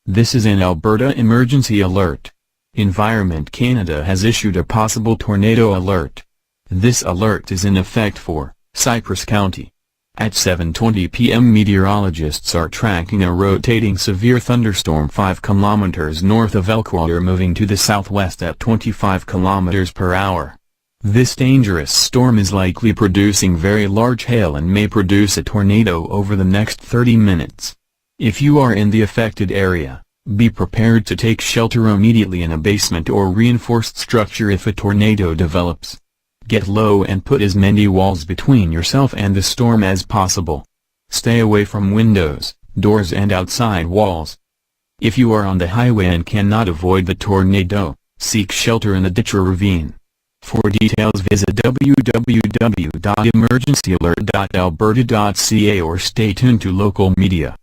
This is an Alberta emergency alert. Environment Canada has issued a possible tornado alert. This alert is in effect for Cypress County. At 7:20 p.m. meteorologists are tracking a rotating severe thunderstorm 5 kilometers north of Elkwater moving to the southwest at 25 kilometers per hour. This dangerous storm is likely producing very large hail and may produce a tornado over the next 30 minutes. If you are in the affected area, be prepared to take shelter immediately in a basement or reinforced structure if a tornado develops. Get low and put as many walls between yourself and the storm as possible. Stay away from windows, doors and outside walls. If you are on the highway and cannot avoid the tornado, seek shelter in a ditch or ravine. For details visit www.emergencyalert.alberta.ca or stay tuned to local media.